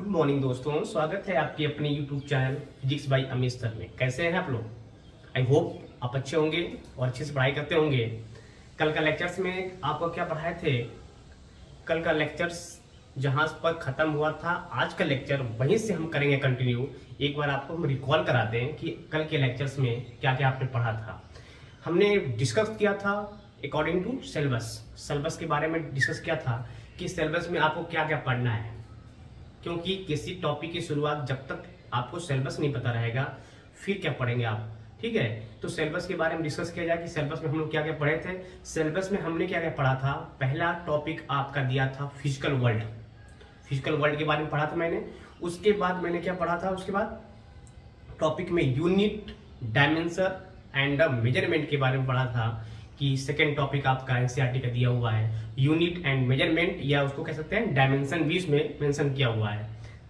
Morning दोस्तों, स्वागत है आपके अपने YouTube channel physics bye Amit sir में। कैसे हैं आप लोग? आई होप आप अच्छे होंगे और अच्छे से पढ़ाई करते होंगे। कल का लेक्चर्स में आपको क्या पढ़ाए थे? कल का लेक्चर्स जहां पर ख़त्म हुआ था, आज का लेक्चर वहीं से हम करेंगे कंटिन्यू। एक बार आपको हम रिकॉल करा दें कि कल के लेक्चर्स में क्या क्या आपने पढ़ा था। हमने डिस्कस किया था अकॉर्डिंग टू सिलेबस के बारे में डिस्कस किया था कि सिलेबस में आपको क्या क्या पढ़ना है, क्योंकि किसी टॉपिक की शुरुआत जब तक आपको सिलेबस नहीं पता रहेगा फिर क्या पढ़ेंगे आप। ठीक है, तो सिलेबस के बारे में डिस्कस किया जाए कि सिलेबस में हम लोग क्या क्या पढ़े थे। सिलेबस में हमने क्या क्या पढ़ा था? पहला टॉपिक आपका दिया था फिजिकल वर्ल्ड के बारे में पढ़ा था मैंने। उसके बाद मैंने क्या पढ़ा था? उसके बाद टॉपिक में यूनिट, डायमेंशन एंड मेजरमेंट के बारे में पढ़ा था कि सेकेंड टॉपिक आपका एनसीईआरटी का दिया हुआ है यूनिट एंड मेजरमेंट, या उसको कह सकते हैं डायमेंशन भी इसमें मेंशन किया हुआ है।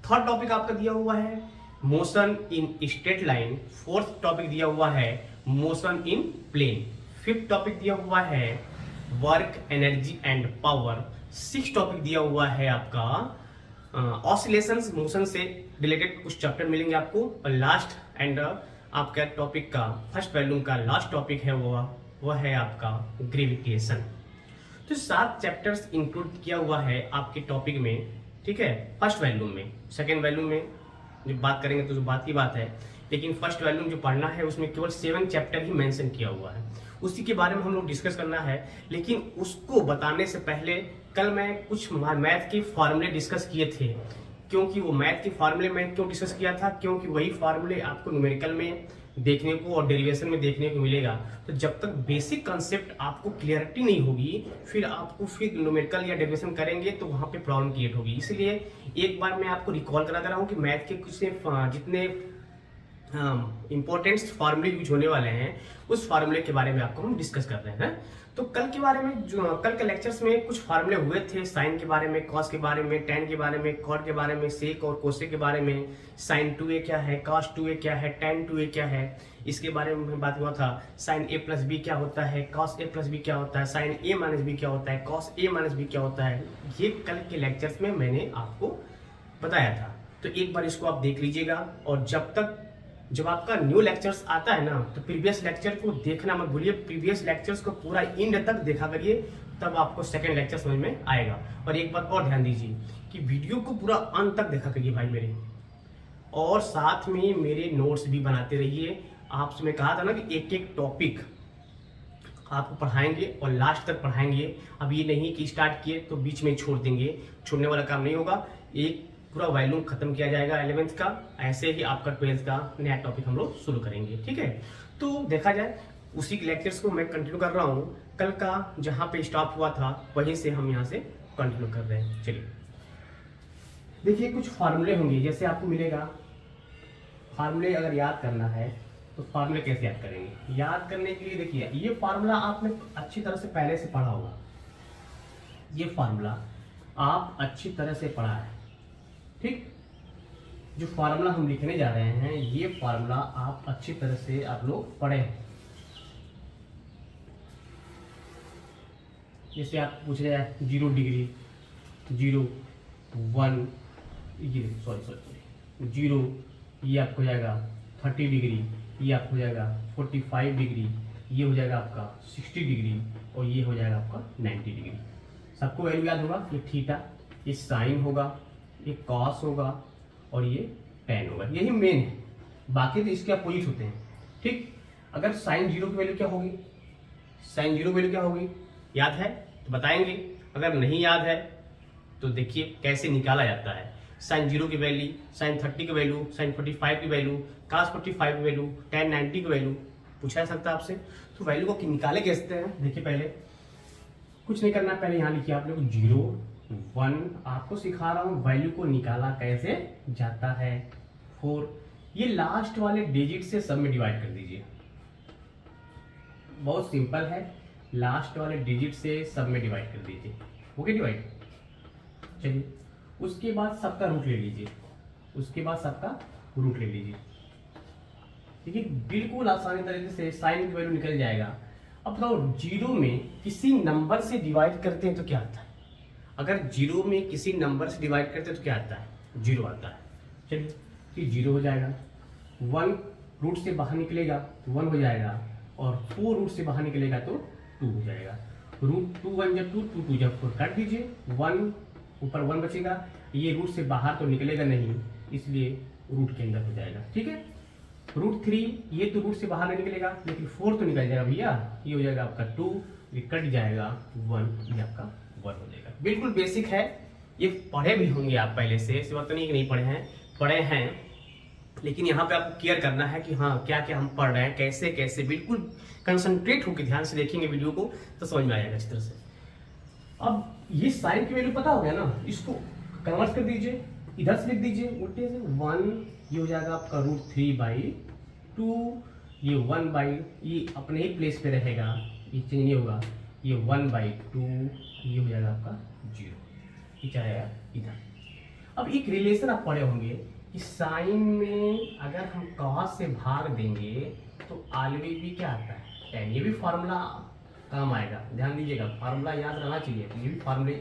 थर्ड टॉपिक आपका दिया हुआ है motion in straight line. Fourth topic दिया हुआ है motion in plane. Fifth topic दिया हुआ है work, energy and power. Six topic दिया हुआ है आपका ऑसिलेशंस, मोशन से रिलेटेड कुछ चैप्टर मिलेंगे आपको। और लास्ट एंड आपका टॉपिक का फर्स्ट वॉल्यूम का लास्ट टॉपिक है वो है आपका ग्रेविटेशन। तो 7 चैप्टर्स इंक्लूड किया हुआ है आपके टॉपिक में। ठीक है, फर्स्ट वॉल्यूम में। सेकेंड वॉल्यूम में जब बात करेंगे तो बात की बात है, लेकिन फर्स्ट वॉल्यूम जो पढ़ना है उसमें केवल 7 चैप्टर ही मेंशन किया हुआ है। उसी के बारे में हम लोग डिस्कस करना है। लेकिन उसको बताने से पहले कल मैं कुछ मैथ के फॉर्मूले डिस्कस किए थे। क्योंकि वो मैथ के फार्मूले में क्यों डिस्कस किया था? क्योंकि वही फार्मूले आपको न्यूमेरिकल में देखने को और डेरिवेशन में देखने को मिलेगा। तो जब तक बेसिक कंसेप्ट आपको क्लियरिटी नहीं होगी फिर न्यूमेरिकल या डेरिवेशन करेंगे तो वहां पे प्रॉब्लम क्रिएट होगी। इसलिए एक बार मैं आपको रिकॉल करा दे रहा हूँ कि मैथ के कुछ जितने इंपॉर्टेंट फार्मूले यूज होने वाले हैं उस फार्मूले के बारे में आपको हम डिस्कस कर रहे हैं। तो कल के बारे में कल के लेक्चर्स में कुछ फार्मूले हुए थे, साइन के बारे में, कॉस के बारे में, टेन के बारे में, कॉट के बारे में, सेक और कोसेक के बारे में, साइन 2a क्या है, कॉस 2a क्या है, टेन 2a क्या है, इसके बारे में बात हुआ था। साइन a प्लस बी क्या होता है, कॉस a प्लस बी क्या होता है, साइन a माइनस बी क्या होता है, कॉस a माइनस बी क्या होता है। ये कल के लेक्चर्स में मैंने आपको बताया था। तो एक बार इसको आप देख लीजिएगा। और जब आपका न्यू लेक्चर्स आता है ना तो प्रीवियस लेक्चर को देखना मत भूलिए। प्रीवियस लेक्चर्स को पूरा एंड तक देखा करिए, तब आपको सेकंड लेक्चर समझ में आएगा। और एक बात और ध्यान दीजिए कि वीडियो को पूरा अंत तक देखा करिए भाई मेरे, और साथ में मेरे नोट्स भी बनाते रहिए। आपसे मैं कहा था ना कि एक एक टॉपिक आपको पढ़ाएंगे और लास्ट तक पढ़ाएंगे। अब ये नहीं कि स्टार्ट किए तो बीच में छोड़ देंगे, छोड़ने वाला काम नहीं होगा। एक पूरा वॉल्यूम खत्म किया जाएगा 11th का, ऐसे ही आपका 12th का नया टॉपिक हम लोग शुरू करेंगे। ठीक है, तो देखा जाए उसी लेक्चर्स को मैं कंटिन्यू कर रहा हूँ। कल का जहाँ पे स्टॉप हुआ था वहीं से हम यहाँ से कंटिन्यू कर रहे हैं। चलिए देखिए, कुछ फार्मूले होंगे जैसे आपको मिलेगा। फार्मूले अगर याद करना है तो फार्मूले कैसे याद करेंगे? याद करने के लिए देखिए, ये फार्मूला आपने अच्छी तरह से पहले से पढ़ा होगा। ये फार्मूला आप अच्छी तरह से पढ़ा है। ठीक, जो फार्मूला हम लिखने जा रहे हैं ये फार्मूला आप अच्छी तरह से आप लोग पढ़े हैं। जैसे आप पूछ रहे हैं 0 डिग्री, 0 1 0, ये आपको हो जाएगा 30 डिग्री, ये आपको हो जाएगा 45 डिग्री, ये हो जाएगा आपका 60 डिग्री और ये हो जाएगा आपका 90 डिग्री। सबको वैल्यू याद होगा। ये थीटा, ये साइन होगा, ये कॉस होगा और ये टेन होगा। यही मेन है, बाकी तो इसके अपोजिट होते हैं। ठीक, अगर साइन 0 की वैल्यू क्या होगी? साइन 0 वैल्यू क्या होगी? याद है तो बताएंगे। अगर नहीं याद है तो देखिए कैसे निकाला जाता है। साइन 0 की वैल्यू, साइन 30 की वैल्यू, साइन 45 की वैल्यू, कॉस 45 की वैल्यू, टेन 90 की वैल्यू पूछा जा सकता है आपसे। तो वैल्यू को निकाले कैसे हैं? देखिए, पहले कुछ नहीं करना, पहले यहाँ लिखिए आप लोग 0 1, आपको सिखा रहा हूं वैल्यू को निकाला कैसे जाता है। 4, ये लास्ट वाले डिजिट से सब में डिवाइड कर दीजिए। बहुत सिंपल है, लास्ट वाले डिजिट से सब में डिवाइड कर दीजिए। Okay, divide. चलिए, उसके बाद सबका रूट ले लीजिए। ठीक है, बिल्कुल आसानी तरीके से साइन की वैल्यू निकल जाएगा। अब बताओ 0 में किसी नंबर से डिवाइड करते हैं तो क्या आता है? अगर 0 में किसी नंबर से डिवाइड करते हैं तो क्या आता है? जीरो आता है। चलिए फिर जीरो हो जाएगा, 1 रूट से बाहर निकलेगा तो 1 हो जाएगा, और 4 रूट से बाहर निकलेगा तो 2 हो जाएगा। रूट 2 1 जब 2 2 2 जब 4 काट दीजिए, 1 ऊपर 1 बचेगा, ये रूट से बाहर तो निकलेगा नहीं, इसलिए रूट के अंदर हो जाएगा। ठीक है, रूट 3 ये तो रूट से बाहर नहीं निकलेगा, लेकिन 4 तो निकल जाएगा भैया, ये हो जाएगा आपका 2, ये कट जाएगा 1, ये आपका 1 हो जाएगा। बिल्कुल बेसिक है, ये पढ़े भी होंगे आप पहले से, इस बात तो नहीं कि नहीं पढ़े हैं, पढ़े हैं, लेकिन यहाँ पे आपको केयर करना है कि हाँ क्या क्या हम पढ़ रहे हैं, कैसे कैसे, बिल्कुल कंसंट्रेट होकर ध्यान से देखेंगे वीडियो को तो समझ में आएगा अच्छी तरह से। अब ये साइन की वैल्यू पता हो गया ना, इसको कन्वर्ट कर दीजिए, इधर से लिख दीजिए उल्टे से 1, ये हो जाएगा आपका रूट 3/2, ये 1 ये अपने ही प्लेस पे रहेगा, ये चेंज नहीं होगा, ये 1/2, ये हो जाएगा आपका 0, ये क्या आएगा इधर। अब एक रिलेशन आप पढ़े होंगे कि साइन में अगर हम कॉस से भाग देंगे तो ऑलवेज भी क्या आता है, tan, ये भी फार्मूला काम आएगा, ध्यान दीजिएगा, फार्मूला याद रहना चाहिए, तो ये भी फार्मूले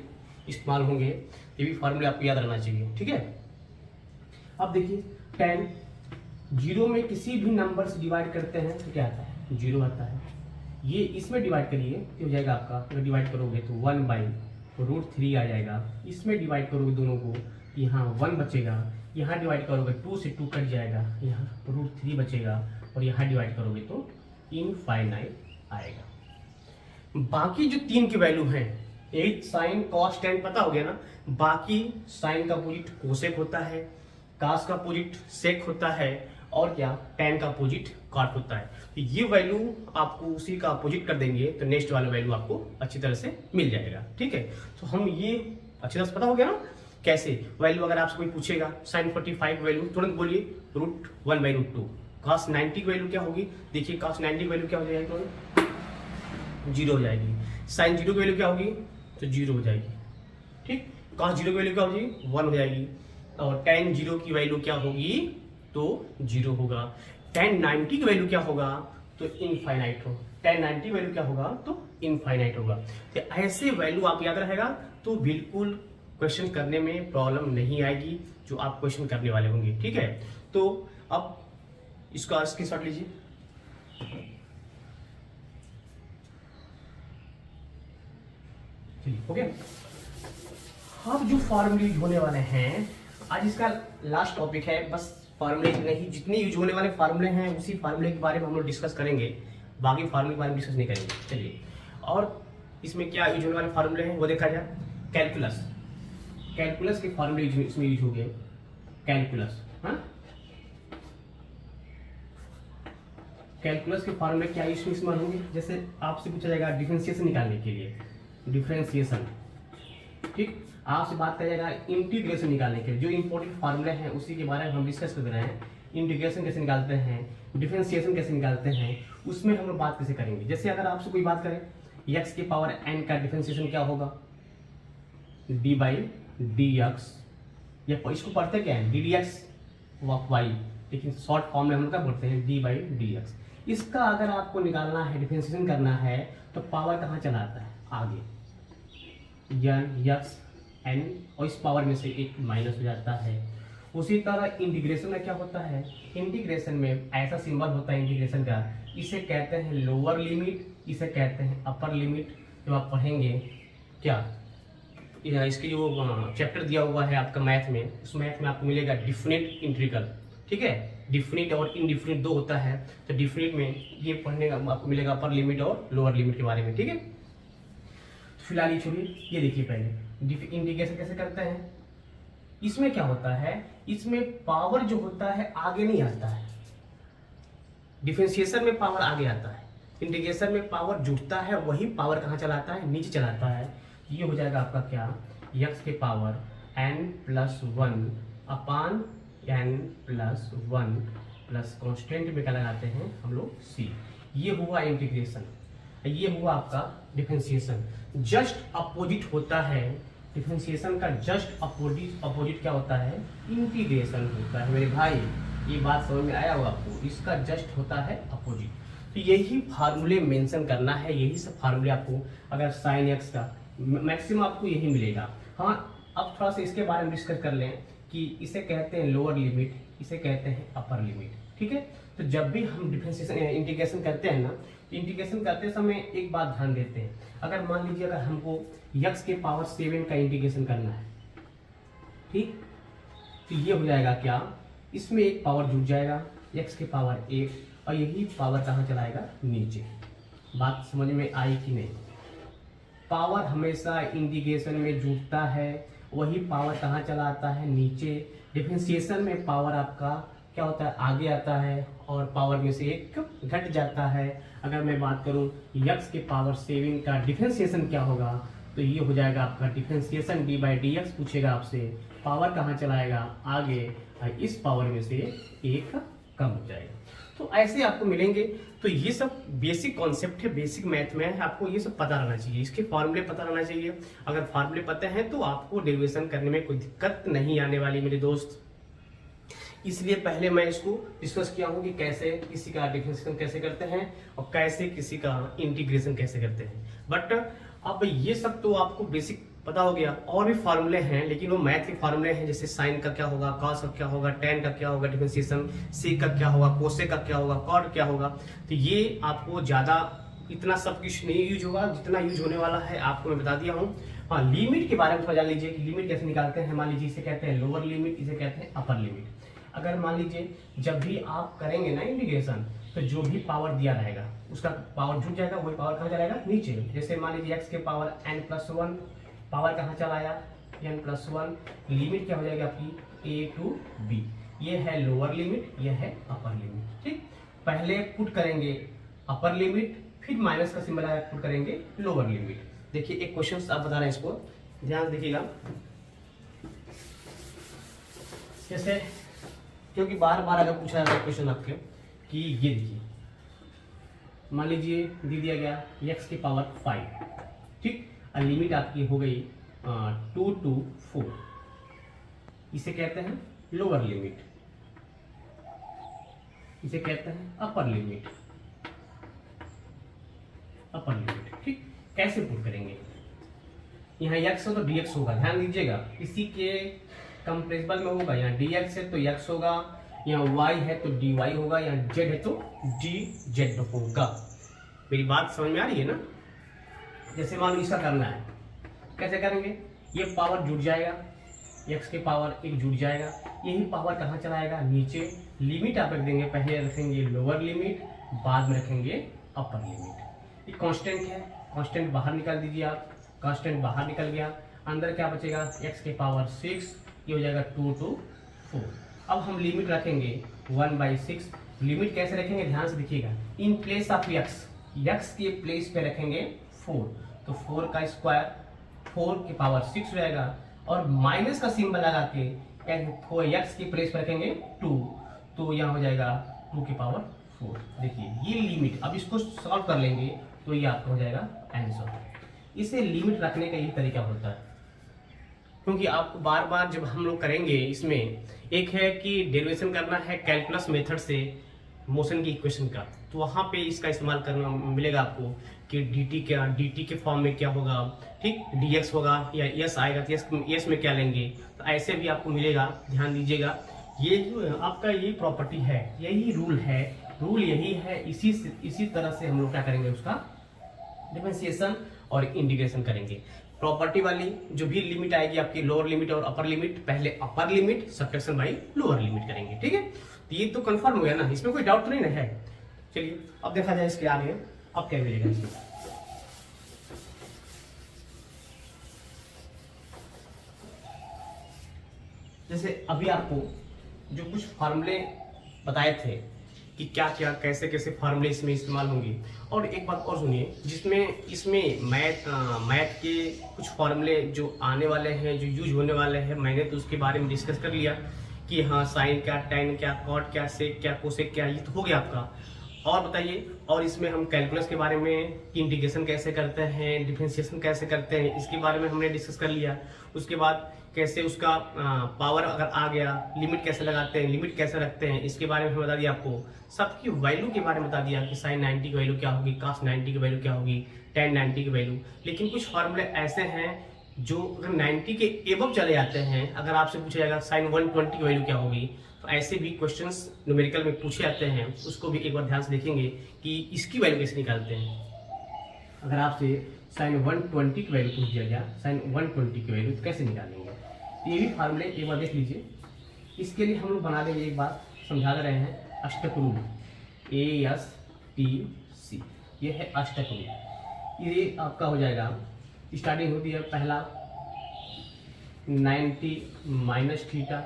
इस्तेमाल होंगे, ये भी फार्मूले आपको याद रहना चाहिए। ठीक है, अब देखिए tan 0 में किसी भी नंबर से डिवाइड करते हैं तो क्या आता है, 0 आता है। ये इसमें डिवाइड करिए तो हो जाएगा आपका, अगर डिवाइड करोगे तो 1/√3 आ जाएगा, इसमें डिवाइड करोगे दोनों को, यहाँ 1 बचेगा, यहाँ डिवाइड करोगे 2 से 2 कट जाएगा, यहाँ √3 बचेगा, और यहाँ डिवाइड करोगे तो इनफाइनाइट आएगा। बाकी जो 3 की वैल्यू है, एक साइन कॉस tan पता हो गया ना, बाकी साइन का अपोजिट कोसेक होता है, कास का अपोजिट सेक होता है, और क्या tan का अपोजिट कॉट होता है। तो ये वैल्यू आपको उसी का अपोजिट कर देंगे तो नेक्स्ट वाला वैल्यू आपको अच्छी तरह से मिल जाएगा। ठीक है, तो हम ये अच्छी तरह से पता हो गया ना कैसे वैल्यू, अगर आपसे कोई पूछेगा sin 45 वैल्यू तुरंत बोलिए √1/√2। cos 90 की वैल्यू क्या होगी, देखिए cos 90 की वैल्यू क्या हो जाएगी, तो 0 हो जाएगी। sin 0 की वैल्यू क्या होगी, तो 0 हो जाएगी। ठीक, cos 0 की वैल्यू क्या होगी, 1 हो जाएगी, और tan 0 की वैल्यू क्या होगी, तो 0 होगा। tan 90 की वैल्यू क्या होगा, तो इनफाइनाइट हो, tan 90 वैल्यू क्या होगा, तो इनफाइनाइट होगा। तो ऐसे वैल्यू आप याद रहेगा तो बिल्कुल क्वेश्चन करने में प्रॉब्लम नहीं आएगी जो आप क्वेश्चन करने वाले होंगे। ठीक है, तो अब इसका स्क्रीनशॉट लीजिए। हो गया, अब जो फार्मूले यूज होने वाले हैं, आज इसका लास्ट टॉपिक है, बस फार्मूले नहीं, जितने यूज होने वाले फार्मूले हैं उसी फार्मूले के बारे में हम लोग डिस्कस करेंगे, बाकी फार्मूले के बारे में डिस्कस नहीं करेंगे। चलिए, और इसमें क्या यूज होने वाले फार्मूले हैं वो देखा जाए। कैलकुलस, कैलकुलस के फार्मूले इसमें यूज हो गए, कैलकुलस, हाँ कैलकुलस के फार्मूले क्या इसमें इस्तेमाल होंगे, जैसे आपसे पूछा जाएगा डिफरेंशिएशन निकालने के लिए, डिफरेंशिएशन, ठीक, आपसे बात किया जाएगा इंटीग्रेशन निकालने के लिए, जो इंपॉर्टेंट फार्मूले हैं उसी के बारे में हम डिस्कस कर रहे हैं। इंटीग्रेशन कैसे निकालते हैं, डिफरेंशिएशन कैसे निकालते हैं, उसमें हम लोग बात कैसे करेंगे। जैसे अगर आपसे कोई बात करें x के पावर n का डिफरेंशिएशन क्या होगा, d/dx, या इसको पढ़ते क्या है ddx y, लेकिन शॉर्ट फॉर्म में हम लोग क्या बोलते हैं d/dx। इसका अगर आपको निकालना है, डिफरेंशिएशन करना है, तो पावर कहाँ चला आता है, आगे x n, और इस पावर में से एक माइनस हो जाता है। उसी तरह इंटीग्रेशन में क्या होता है, इंटीग्रेशन में ऐसा सिंबल होता है इंटीग्रेशन का, इसे कहते हैं लोअर लिमिट, इसे कहते हैं अपर लिमिट। जब आप पढ़ेंगे क्या, इसके जो चैप्टर दिया हुआ है आपका मैथ में, उस मैथ में आपको मिलेगा डिफिनिट इंटीग्रल। ठीक है, डिफिनिट और इनडिफिनिट दो होता है, तो डिफिनिट में ये पढ़ने का आपको मिलेगा अपर लिमिट और लोअर लिमिट के बारे में। ठीक है, तो फिलहाल ये छोड़िए, ये देखिए पहले इंटीग्रेशन कैसे करते हैं। इसमें क्या होता है, इसमें पावर जो होता है आगे नहीं आता है, डिफरेंशिएशन में पावर आगे आता है, इंटीग्रेशन में पावर जुड़ता है, वही पावर कहाँ चलाता है, नीचे चलाता है। ये हो जाएगा आपका क्या, x के पावर n+1 अपान n+1 प्लस कॉन्स्टेंट में क्या लगाते हैं हम लोग c। ये हुआ इंटीग्रेशन, ये हुआ आपका डिफरेंशिएशन। जस्ट अपोजिट होता है डिफरेंशिएशन का, जस्ट अपोजिट क्या होता है, इंटीग्रेशन होता है। मेरे भाई ये बात समझ में आया होगा आपको, इसका जस्ट होता है अपोजिट। तो यही फार्मूले मेंशन करना है, यही सब फार्मूले आपको, अगर साइन x का मैक्सिमम आपको यही मिलेगा। हाँ, अब थोड़ा सा इसके बारे में डिस्कस कर लें कि इसे कहते हैं लोअर लिमिट, इसे कहते हैं अपर लिमिट। ठीक है, तो जब भी हम डिफरेंशिएशन इंटीग्रेशन करते हैं ना, इंटीग्रेशन करते समय एक बात ध्यान देते हैं, अगर मान लीजिए अगर हमको x के पावर 7 का इंटीग्रेशन करना है, ठीक, तो ये हो जाएगा क्या, इसमें एक पावर जुड़ जाएगा x के पावर 1 और यही पावर कहाँ चलाएगा, नीचे। बात समझ में आई कि नहीं? पावर हमेशा इंटीग्रेशन में जुड़ता है, वही पावर कहाँ चला आता है, नीचे। डिफरेंशिएशन में पावर आपका क्या होता है, आगे आता है और पावर में से एक घट जाता है। अगर मैं बात करूं x के पावर 7 का डिफरेंशिएशन क्या होगा, तो ये हो जाएगा आपका differentiation D by D x. पूछेगा आपसे पावर कहाँ चलाएगा, आगे, और इस पावर में से एक कम हो जाएगा। तो ऐसे आपको मिलेंगे। तो ये सब बेसिक कॉन्सेप्ट है, बेसिक मैथ में है, आपको ये सब पता रहना चाहिए, इसके फॉर्मूले पता रहना चाहिए। अगर फॉर्मूले पता है तो आपको डेरिवेशन करने में कोई दिक्कत नहीं आने वाली मेरे दोस्त। इसलिए पहले मैं इसको डिस्कस किया हूँ कि कैसे किसी का डिफरेंशिएशन कैसे करते हैं और कैसे किसी का इंटीग्रेशन कैसे करते हैं। बट अब ये सब तो आपको बेसिक पता हो गया। और भी फार्मूले हैं, लेकिन वो मैथ के फार्मूले हैं, जैसे साइन का क्या होगा, कॉस का क्या होगा, टेन का क्या होगा डिफरेंशिएशन, सेक का क्या होगा, कोसेक का क्या होगा, कॉट क्या होगा। तो ये आपको ज्यादा इतना सब कुछ नहीं यूज होगा, जितना यूज होने वाला है आपको मैं बता दिया हूँ। हाँ, लिमिट के बारे में थोड़ा जान लीजिए कि लिमिट कैसे निकालते हैं। मान लीजिए इसे कहते हैं लोअर लिमिट, इसे कहते हैं अपर लिमिट। अगर मान लीजिए जब भी आप करेंगे ना इंटीग्रेशन, तो जो भी पावर दिया रहेगा उसका पावर जुड़ जाएगा, वही पावर कहाँ चलाएगा, नीचे। जैसे मान लीजिए x के पावर n+1, पावर कहाँ चला आया, n+1। लिमिट क्या हो जाएगी आपकी a to b। ये है लोअर लिमिट, ये है अपर लिमिट। ठीक, पहले पुट करेंगे अपर लिमिट, फिर माइनस का सिंबल आया पुट करेंगे लोअर लिमिट। देखिए एक क्वेश्चन आप बता रहे हैं, इसको ध्यान देखिएगा। जैसे क्योंकि बार बार अगर पूछा जाता है क्वेश्चन आपके कि ये देखिए, मान लीजिए दे दिया गया x के पावर 5, ठीक, और लिमिट आपकी हो गई 2 to 4। इसे कहते हैं लोअर लिमिट, इसे कहते हैं अपर लिमिट, अपर लिमिट। ठीक, कैसे पुट करेंगे, यहाँ x हो तो dx होगा, ध्यान दीजिएगा, इसी के कंप्रेसिबल में होगा। यहाँ dx है तो x होगा, यहाँ y है तो dy होगा, यहाँ z है तो dz होगा। मेरी बात समझ में आ रही है ना? जैसे मान लो इसका करना है, कैसे करेंगे, ये पावर जुड़ जाएगा, x के पावर 1 जुड़ जाएगा, यही पावर कहाँ चलाएगा, नीचे। लिमिट आप रख देंगे, पहले रखेंगे लोअर लिमिट, बाद में रखेंगे अपर लिमिट। ये कांस्टेंट है, कांस्टेंट बाहर निकाल दीजिए आप, कांस्टेंट बाहर निकल गया, अंदर क्या बचेगा, x के पावर 6, ये हो जाएगा 2 to 4। अब हम लिमिट रखेंगे 1/6। लिमिट कैसे रखेंगे, ध्यान से देखिएगा, इन प्लेस ऑफ x के प्लेस पे रखेंगे 4, तो 4 का स्क्वायर 4 के पावर 6 हो जाएगा, और माइनस का सिंबल लगा के x के प्लेस पे रखेंगे 2, तो यहाँ हो जाएगा 2 के पावर 4। देखिए ये लिमिट, अब इसको सॉल्व कर लेंगे तो ये आपका हो जाएगा आंसर। इसे लिमिट रखने का यही तरीका होता है, क्योंकि आपको बार बार जब हम लोग करेंगे इसमें, एक है कि डेरिवेशन करना है कैलकुलस मेथड से मोशन की इक्वेशन का, तो वहाँ पे इसका इस्तेमाल करना मिलेगा आपको कि dt के फॉर्म में क्या होगा, ठीक, dx होगा या s आएगा तो s में क्या लेंगे, तो ऐसे भी आपको मिलेगा। ध्यान दीजिएगा, ये जो आपका ये प्रॉपर्टी है, यही रूल है, रूल यही है, इसी तरह से हम लोग क्या करेंगे, उसका डिफरेंशिएशन और इंटीग्रेशन करेंगे। प्रॉपर्टी वाली जो भी लिमिट आएगी आपकी, लोअर लिमिट और अपर लिमिट, पहले upper limit subtraction by lower limit करेंगे। ठीक है, तो ये तो कंफर्म हो गया ना, इसमें कोई डाउट तो नहीं ना है। चलिए अब देखा जाए इसके आगे अब क्या मिलेगा इसमें। जैसे अभी आपको जो कुछ फार्मूले बताए थे कि क्या क्या कैसे कैसे फार्मूले इसमें इस्तेमाल होंगे, और एक बात और सुनिए, जिसमें इसमें मैथ के कुछ फार्मूले जो आने वाले हैं, जो यूज होने वाले हैं, मैंने तो उसके बारे में डिस्कस कर लिया कि हाँ साइन क्या, टेन क्या, कॉट क्या, सेक क्या, कोसेक क्या, ये तो हो गया आपका। और बताइए, और इसमें हम कैलकुलस के बारे में, इंटीग्रेशन कैसे करते हैं, डिफरेंशिएशन कैसे करते हैं, इसके बारे में हमने डिस्कस कर लिया। उसके बाद कैसे उसका पावर अगर आ गया, लिमिट कैसे लगाते हैं, लिमिट कैसे रखते हैं, इसके बारे में बता दिया आपको। सबकी वैल्यू के बारे में बता दिया कि साइन 90 की वैल्यू क्या होगी, कास 90 की वैल्यू क्या होगी, टेन 90 की वैल्यू। लेकिन कुछ फॉर्मूले ऐसे हैं जो अगर 90 के एबव चले जाते हैं, अगर आपसे पूछा जाएगा साइन 120 की वैल्यू क्या होगी, तो ऐसे भी क्वेश्चंस न्यूमेरिकल में पूछे जाते हैं, उसको भी एक बार ध्यान से देखेंगे कि इसकी वैल्यू कैसे निकालते हैं। अगर आपसे साइन 120 की वैल्यू पूछ दिया गया, साइन 120 की वैल्यू तो कैसे निकालेंगे, तो ये भी फार्मूले एक बार देख लीजिए। इसके लिए हम लोग बना देंगे, एक बार समझा दे रहे हैं, अष्टक रूल, ASTC, ये है अष्टक रूल। ये आपका हो जाएगा, स्टार्टिंग होती है पहला 90 माइनस थीटा,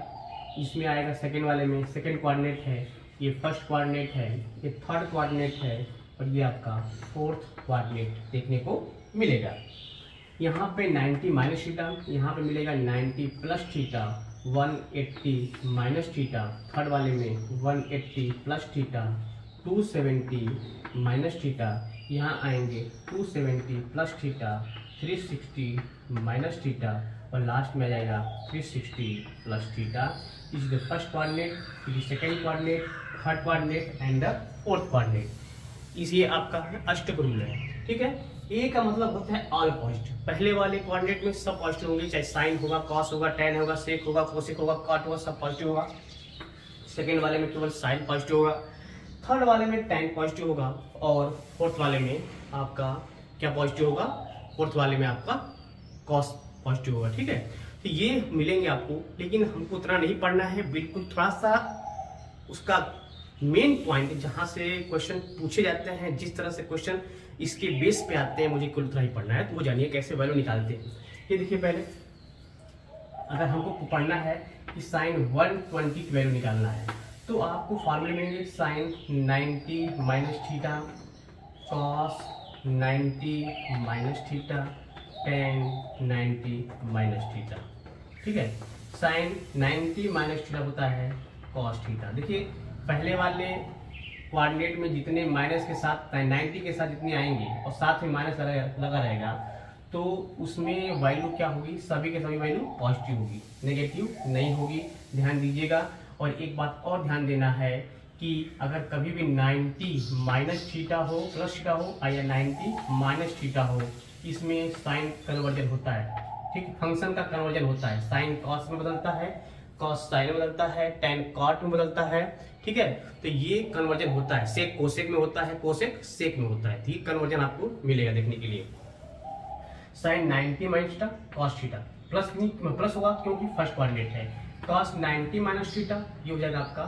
इसमें आएगा सेकेंड वाले में, सेकेंड कोऑर्डिनेट है, ये फर्स्ट कोऑर्डिनेट है, ये थर्ड कोऑर्डिनेट है, और ये आपका फोर्थ कोऑर्डिनेट देखने को मिलेगा। यहाँ पे 90 माइनस थीटा, यहाँ पे मिलेगा 90 plus theta, 180 minus theta, third वाले में 180 प्लस थीटा, 270 माइनस थीटा, यहाँ आएंगे 270 प्लस थीटा, 360 माइनस थीटा, और लास्ट में आ जाएगा 360 plus theta. Is the first coordinate, is the second coordinate, third coordinate and the fourth coordinate. इस आपका अष्टक रूल है, ठीक है। ए का मतलब होता है ऑल पॉजिटिव, पहले वाले कोऑर्डिनेट में सब पॉजिटिव होंगे, चाहे साइन होगा, कॉस होगा, टेन होगा, सेक होगा, कोसेक होगा, कॉट होगा, सब पॉजिटिव होगा। सेकेंड वाले में केवल साइन पॉजिटिव होगा, थर्ड वाले में टेन पॉजिटिव होगा, और फोर्थ वाले में आपका क्या पॉजिटिव होगा, फोर्थ वाले में आपका कॉस पॉजिटिव होगा, ठीक है। तो ये मिलेंगे आपको, लेकिन हमको उतना नहीं पढ़ना है, बिल्कुल थोड़ा सा उसका मेन पॉइंट जहां से क्वेश्चन पूछे जाते हैं, जिस तरह से क्वेश्चन इसके बेस पे आते हैं, मुझे कुल उतना ही पढ़ना है। तो वो जानिए कैसे वैल्यू निकालते हैं। ये देखिए, पहले अगर हमको पढ़ना है कि साइन 120 की वैल्यू निकालना है, तो आपको फॉर्मूले मिलेंगे sine 90 minus theta, cos 90 minus theta, tan 90 minus theta, ठीक है। साइन 90 माइनस थीटा होता है कॉस थीटा। देखिए, पहले वाले कोऑर्डिनेट में जितने माइनस के साथ 90 के साथ जितने आएंगे और साथ में माइनस लगा रहेगा, तो उसमें वैल्यू क्या होगी, सभी के सभी वैल्यू पॉजिटिव होगी, नेगेटिव नहीं होगी, ध्यान दीजिएगा। और एक बात और ध्यान देना है कि अगर कभी भी 90 माइनस थीटा हो, प्लस थीटा हो, या 90 माइनस थीटा हो, इसमें साइन कन्वर्जन होता है, ठीक, फंक्शन का कन्वर्जन होता है। साइन कॉस में बदलता है, कॉस साइन में बदलता है, टेन कॉट में बदलता है, ठीक है। तो ये कन्वर्जन होता है, सेक कोसेक में होता है, कोसेक सेक में होता है, ठीक, कन्वर्जन आपको मिलेगा देखने के लिए। Sine 90 minus theta cos theta, plus होगा क्योंकि फर्स्ट कोऑर्डिनेट है, कॉस 90 माइनस थीटा, ये हो जाएगा आपका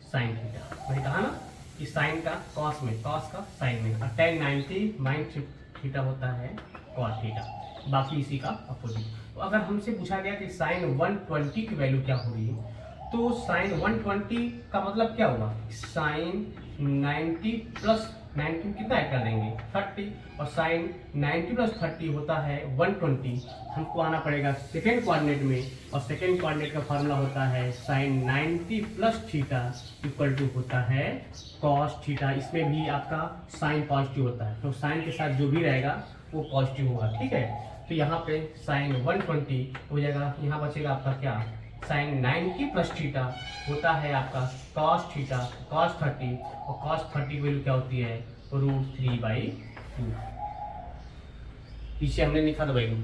साइन थीटा। मैंने कहा ना कि साइन का कॉस में, कॉस का साइन में, और टेन 90 माइनस थीटा होता है कॉस थीटा, बाकी इसी का अपोजिट। तो अगर हमसे पूछा गया कि साइन 120 की वैल्यू क्या होगी, तो साइन 120 का मतलब क्या हुआ, साइन 90 प्लस 90 कितना ऐड कर देंगे 30, और साइन 90 प्लस 30 होता है 120। हमको आना पड़ेगा सेकेंड कोऑर्डिनेट में, और सेकेंड कोऑर्डिनेट का फार्मूला होता है sine 90 plus theta equal to होता है कॉस थीटा। इसमें भी आपका साइन पॉजिटिव होता है, तो साइन के साथ जो भी रहेगा वो पॉजिटिव होगा, ठीक है। तो यहाँ पे साइन 120 हो जाएगा, यहाँ बचेगा आपका क्या, साइन 90 प्लस थीटा होता है आपका कॉस थीटा, कॉस 30, और कॉस 30 की वैल्यू क्या होती है, √3/2। पीछे हमने लिखा था वैल्यू,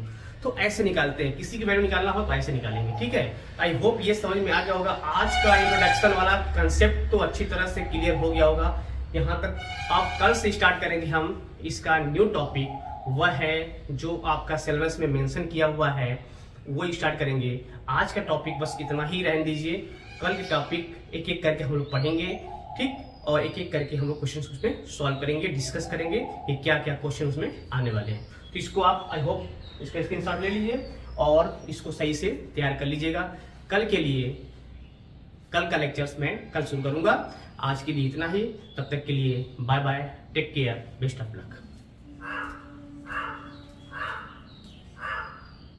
तो ऐसे निकालते हैं, किसी की वैल्यू निकालना हो तो ऐसे निकालेंगे, ठीक है। आई होप ये समझ में आ गया होगा। आज का इंट्रोडक्शन वाला कंसेप्ट तो अच्छी तरह से क्लियर हो गया होगा। यहाँ तक आप कल से स्टार्ट करेंगे हम इसका न्यू टॉपिक, वह है जो आपका सिलेबस में मेंशन किया हुआ है, वो स्टार्ट करेंगे। आज का टॉपिक बस इतना ही रहने दीजिए, कल के टॉपिक एक एक करके हम लोग पढ़ेंगे, ठीक, और एक एक करके हम लोग क्वेश्चन उसमें सॉल्व करेंगे, डिस्कस करेंगे कि क्या क्या क्वेश्चन उसमें आने वाले हैं। तो इसको आप आई होप इसका स्क्रीनशॉट ले लीजिए और इसको सही से तैयार कर लीजिएगा कल के लिए। कल का लेक्चर्स मैं कल शुरू करूंगा। आज के लिए इतना ही, तब तक के लिए bye bye, take care, best of luck.